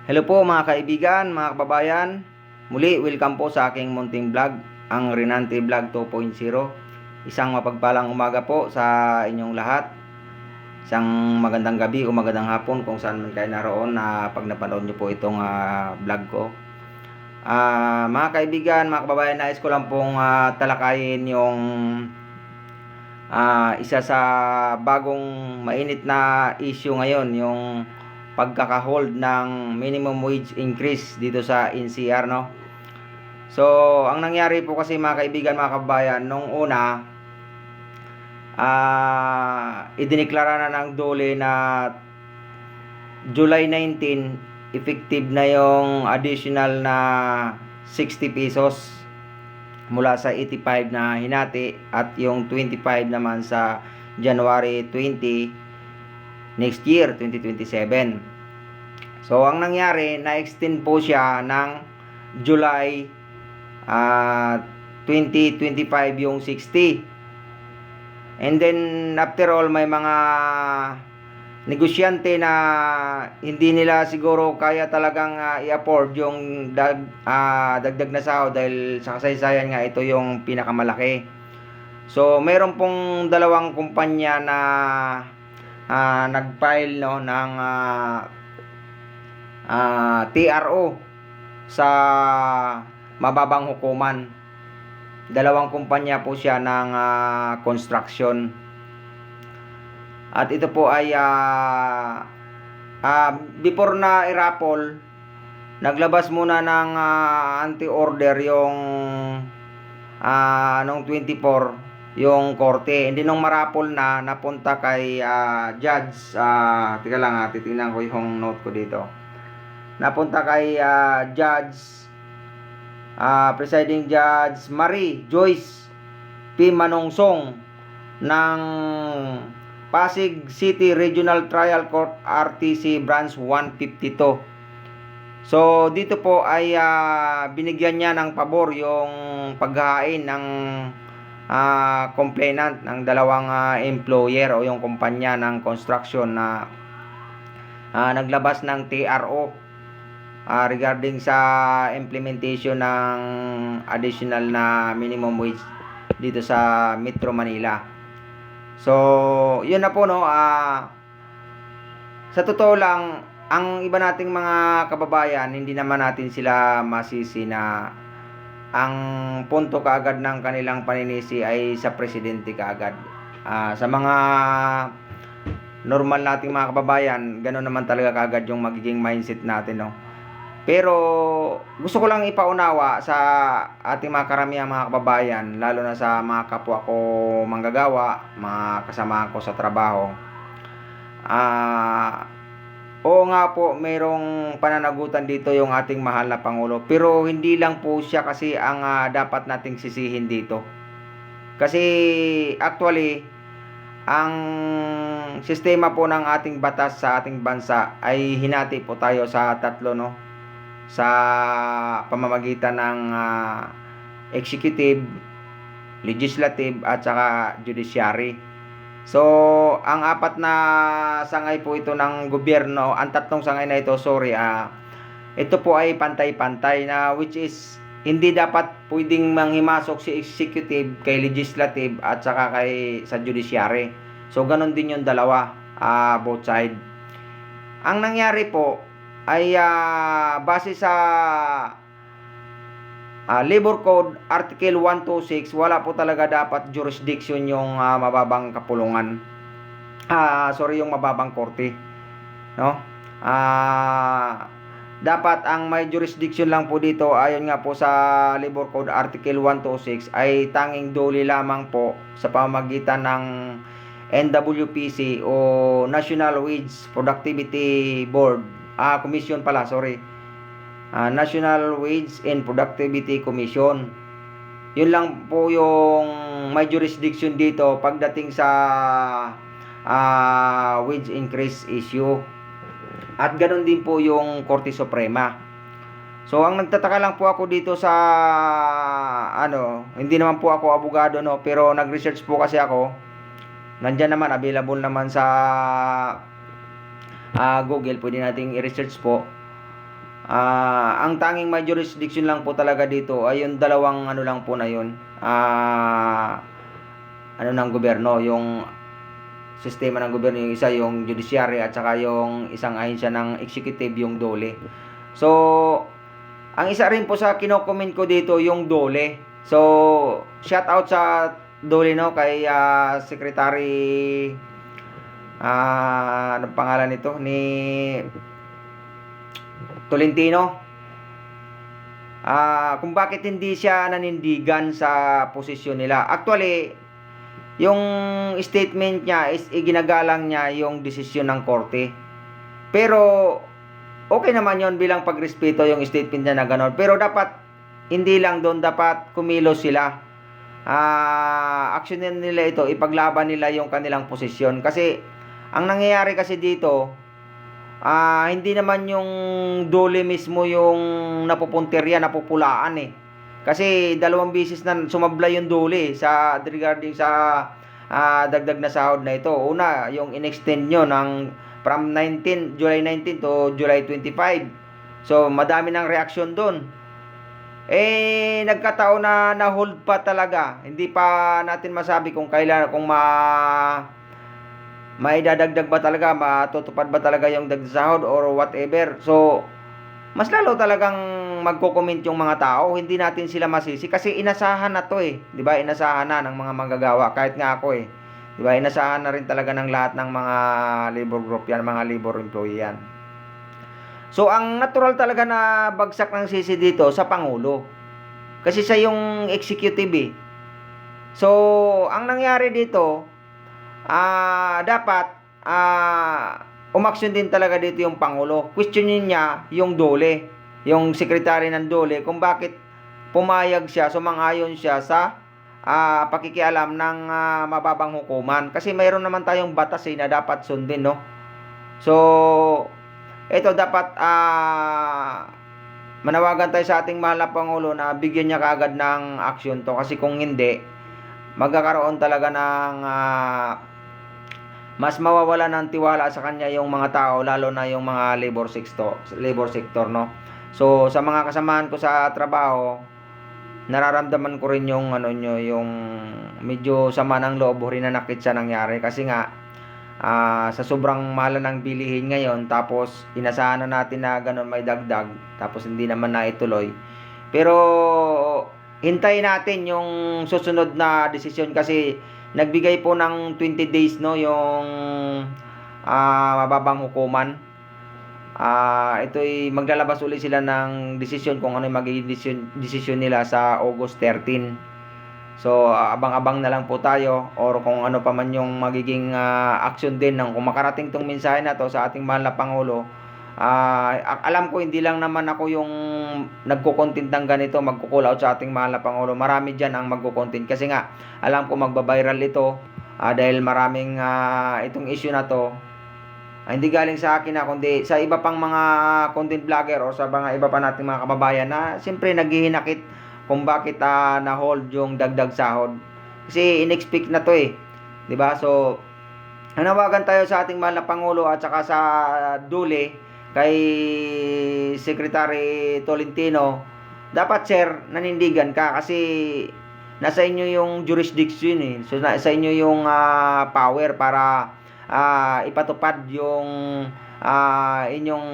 Hello po mga kaibigan, mga kababayan. Muli, welcome po sa aking munting vlog, ang Renante Vlog 2.0. Isang mapagpalang umaga po sa inyong lahat. Isang magandang gabi o magandang hapon kung saan man kayo naroon na pag napanood nyo po itong vlog ko. Mga kaibigan, mga kababayan, nais ko lang pong talakayin yung isa sa bagong mainit na issue ngayon, yung pagkaka-hold ng minimum wage increase dito sa NCR, no? So, ang nangyari po kasi mga kaibigan, mga kabayan, nung una, idineklara na ng DOLE na July 19, effective na yung additional na 60 pesos mula sa 85 na hinati at yung 25 naman sa January 20 next year, 2027. So, ang nangyari, na-extend po siya ng July 2025 yung 60. And then, after all, may mga negosyante na hindi nila siguro kaya talagang i-afford yung dagdag na sahod dahil sa kasaysayan nga ito yung pinakamalaki. So, meron pong dalawang kumpanya na nag-file, no, ng TRO sa mababang hukuman. Dalawang kumpanya po siya ng construction. At ito po ay before na i-raffle, naglabas muna ng anti-order yung noong 24 yung korte. Hindi nung marapol na napunta kay judge, teka lang, titingnan ko yung note ko dito. Napunta kay judge, presiding judge Marie Joyce P. Manongsong ng Pasig City Regional Trial Court RTC Branch 152. So dito po ay binigyan niya ng pabor yung paghahain ng complainant ng dalawang employer o yung kumpanya ng construction na naglabas ng TRO regarding sa implementation ng additional na minimum wage dito sa Metro Manila. So, yun na po, no. Sa totoo lang, ang iba nating mga kababayan, hindi naman natin sila masisi na ang punto kaagad ng kanilang paninisi ay sa presidente kaagad. Sa mga normal nating mga kababayan, ganoon naman talaga kaagad yung magiging mindset natin, no. Pero gusto ko lang ipaunawa sa ating mga karamihang mga kababayan, lalo na sa mga kapwa ko manggagawa, mga kasama ko sa trabaho. Oo nga po, mayroong pananagutan dito yung ating mahal na Pangulo. Pero hindi lang po siya kasi ang dapat nating sisihin dito. Kasi actually, ang sistema po ng ating batas sa ating bansa ay hinati po tayo sa tatlo, no? Sa pamamagitan ng executive, legislative at saka judiciary. So, ang apat na sangay po ito ng gobyerno, ang tatlong sangay na ito, ito po ay pantay-pantay na which is hindi dapat pwedeng manghimasok si executive kay legislative at saka sa judiciary. So, ganun din yung dalawa, both side. Ang nangyari po ay base sa Labor Code Article 126, wala po talaga dapat jurisdiction yung mababang kapulungan. Yung mababang korte, no? Dapat ang may jurisdiction lang po dito, ayon nga po sa Labor Code Article 126, ay tanging DOLE lamang po sa pamamagitan ng NWPC o National Wage Productivity Board, Commission pala, National Wage and Productivity Commission. Yun lang po yung may jurisdiction dito pagdating sa wage increase issue. At ganoon din po yung Korte Suprema. So, ang nagtataka lang po ako dito sa hindi naman po ako abogado, no, pero nag-research po kasi ako. Nandiyan naman, available naman sa Google, pwede nating i-research po. Ang tanging may jurisdiction lang po talaga dito ay yung dalawang ano lang po na yun. Ano ng gobyerno, yung sistema ng gobyerno, yung isa yung judiciary at saka yung isang ahensya ng executive, yung DOLE. So, ang isa rin po sa kino-comment ko dito yung DOLE. So, shout out sa DOLE, no, kay Secretary anong pangalan nito, ni Tolentino. Kung bakit hindi siya nanindigan sa posisyon nila. Actually, yung statement niya is iginagalang niya yung desisyon ng korte. Pero okay naman yon bilang pagrespeto yung statement niya na gano'n. Pero dapat hindi lang doon, dapat kumilos sila. Aksyonin nila ito, ipaglaban nila yung kanilang posisyon. Kasi ang nangyayari kasi dito, hindi naman yung DOLE mismo yung napupuntirya, napupulaan eh. Kasi 2 beses na sumablay yung DOLE sa regarding sa dagdag na sahod na ito. Una, yung in-extend nyo from July 19 to July 25. So, madami ng reaksyon doon. Nagkataon na na-hold pa talaga. Hindi pa natin masabi kung kailan, kung maidadagdag ba talaga, matutupad ba talaga yung dagdag sahod or whatever. So, mas lalo talagang magko-comment yung mga tao. Hindi natin sila masisi kasi inasahan na to eh. 'Di ba? Inasahan na ng mga manggagawa, kahit nga ako eh. 'Di ba? Inasahan na rin talaga ng lahat ng mga labor group yan, mga labor employee yan. So, ang natural talaga na bagsak ng sisi dito sa Pangulo. Kasi siya yung executive eh. So, ang nangyari dito, dapat umaksyon din talaga dito yung Pangulo. Questionin niya yung DOLE, yung secretary ng DOLE, kung bakit pumayag siya, sumang-ayon siya sa pakikialam ng mababang hukuman. Kasi mayroon naman tayong batas na dapat sundin, no? So, ito dapat manawagan tayo sa ating mahal na Pangulo na bigyan niya kaagad ng aksyon to. Kasi kung hindi, magkakaroon talaga ng mas mawawala ng tiwala sa kanya yung mga tao, lalo na yung mga labor sector, no? So, sa mga kasamahan ko sa trabaho, nararamdaman ko rin yung yung medyo sama ng loob rin na nakit sa nangyari kasi nga sa sobrang mahal ng bilihin ngayon, tapos inasahan na natin na ganun may dagdag, tapos hindi naman na ituloy. Pero hintayin natin yung susunod na desisyon kasi nagbigay po ng 20 days, no, yung mababang hukuman. Ito'y maglalabas ulit sila ng desisyon kung ano yung magiging desisyon nila sa August 13. So, abang-abang na lang po tayo or kung ano pa man yung magiging action din ng kung makarating tong mensahe na to sa ating mahal na Pangulo. Alam ko hindi lang naman ako yung nagko-content ng ganito, magko-call out sa ating mahal na Pangulo. Marami dyan ang magko-content kasi nga alam ko magba-viral ito dahil maraming itong issue na to hindi galing sa akin kundi sa iba pang mga content vlogger o sa mga iba pa nating mga kababayan na siyempre naghihinakit kung bakit na-hold yung dagdag sahod. Kasi in-expect na to eh. 'Di ba? So, nanawagan tayo sa ating mahal na Pangulo at saka sa DOLE kay Secretary Tolentino, dapat sir, nanindigan ka kasi nasa inyo yung jurisdiction eh. So nasa inyo yung power para ipatupad yung inyong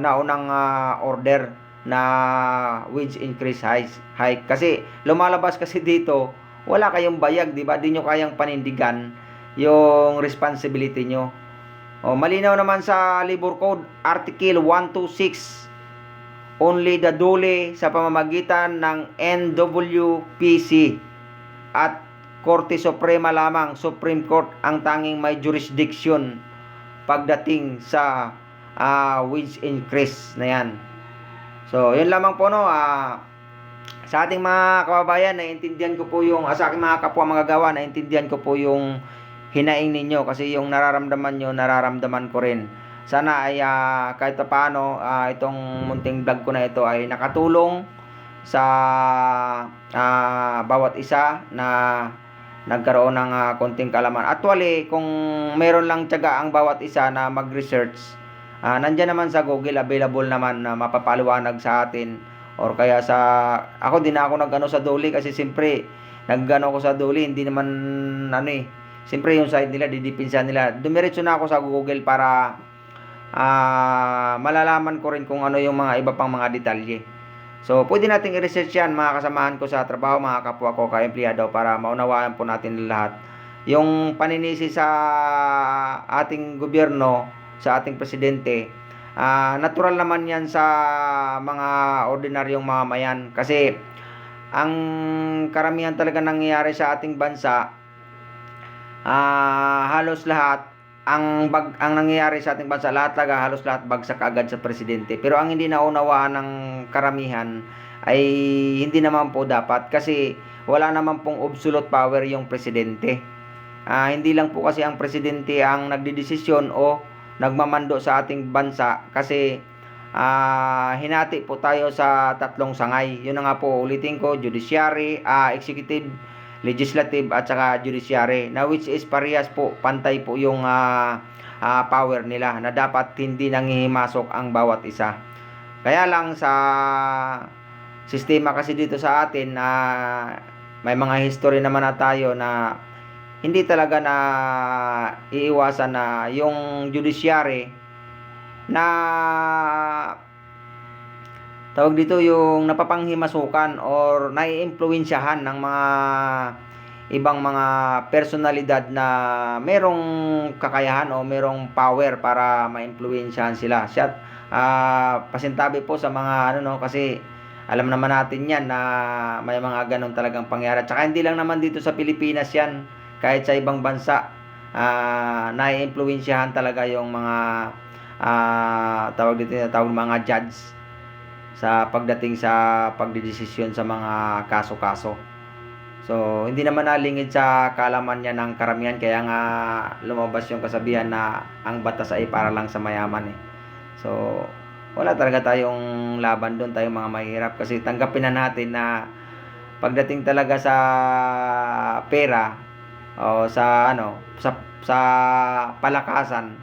naunang order na wage increase hike. Kasi lumalabas kasi dito, wala kayong bayag, di ba? Di nyo kayang panindigan yung responsibility nyo. Malinaw naman sa Labor Code, Article 126, only the DOLE sa pamamagitan ng NWPC at Korte Suprema lamang, Supreme Court, ang tanging may jurisdiction pagdating sa wage increase na yan. So, yun lamang po, no. Sa ating mga kababayan, naiintindihan ko po yung, sa aking mga kapwa manggagawa, naiintindihan ko po yung hinaing ninyo kasi yung nararamdaman nyo, nararamdaman ko rin. Sana ay kahit paano itong munting vlog ko na ito ay nakatulong sa bawat isa na nagkaroon ng konting kaalaman. Actually, kung meron lang tiyaga ang bawat isa na mag-research, Nandiyan naman sa Google, available naman na mapapaliwanag sa atin, or kaya sa ako din ako nagano sa Doli kasi siyempre nagano ako sa Doli, hindi naman ano eh. Siyempre yung side nila didipinsa nila. Dumiretso na ako sa Google para malalaman ko rin kung ano yung mga iba pang mga detalye. So, pwede nating i-research yan mga kasamahan ko sa trabaho, mga kapwa ko ka-empleyado, para maunawaan po natin lahat. Yung paninisi sa ating gobyerno, sa ating presidente, natural naman yan sa mga ordinaryong mamamayan. Kasi, ang karamihan talaga nangyayari sa ating bansa, halos lahat, ang nangyayari sa ating bansa, halos lahat bagsak agad sa presidente. Pero ang hindi naunawaan ng karamihan ay hindi naman po dapat, kasi wala naman pong absolute power yung presidente. Hindi lang po kasi ang presidente ang nagdedesisyon o nagmamando sa ating bansa, kasi hinati po tayo sa tatlong sangay. Yun na nga po, ulitin ko, judiciary, executive, legislative at saka judiciary, na which is parehas po, pantay po yung power nila, na dapat hindi nanghihimasok ang bawat isa. Kaya lang sa sistema kasi dito sa atin, may mga history naman na tayo na hindi talaga na iiwasan na yung judiciary na tawag dito, yung napapanghimasukan or naiimpluwensyahan ng mga ibang mga personalidad na merong kakayahan o merong power para maimpluwensyahan sila. Siya pasintabi po sa mga kasi alam naman natin yan na may mga ganun talagang pangyayari. Tsaka hindi lang naman dito sa Pilipinas yan, kahit sa ibang bansa, naiimpluwensyahan talaga yung mga tawag mga judge sa pagdating sa pagdedesisyon sa mga kaso-kaso. So, hindi naman nalingid sa kaalaman niya ng karamihan, kaya nga lumabas yung kasabihan na ang batas ay para lang sa mayaman eh. So, wala talaga tayong laban doon, tayong mga mahirap, kasi tanggapin na natin na pagdating talaga sa pera o sa sa palakasan,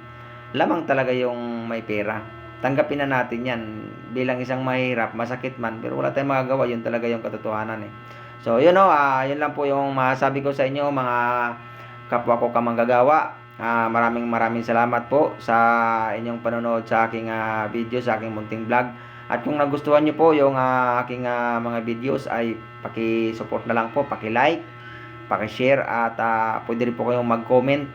lamang talaga yung may pera. Tanggapin na natin yan bilang isang mahirap, masakit man, pero wala tayong magagawa, yun talaga yung katotohanan eh. So, yun yun lang po yung masasabi ko sa inyo, mga kapwa ko kamanggagawa. Maraming salamat po sa inyong panonood sa aking video, sa aking munting vlog. At kung nagustuhan nyo po yung aking mga videos, ay paki-support na lang po, paki-like, paki-share, at pwede rin po kayong mag-comment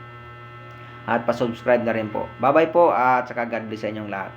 at pa-subscribe na rin po. Bye-bye po, at saka God bless sa inyong lahat.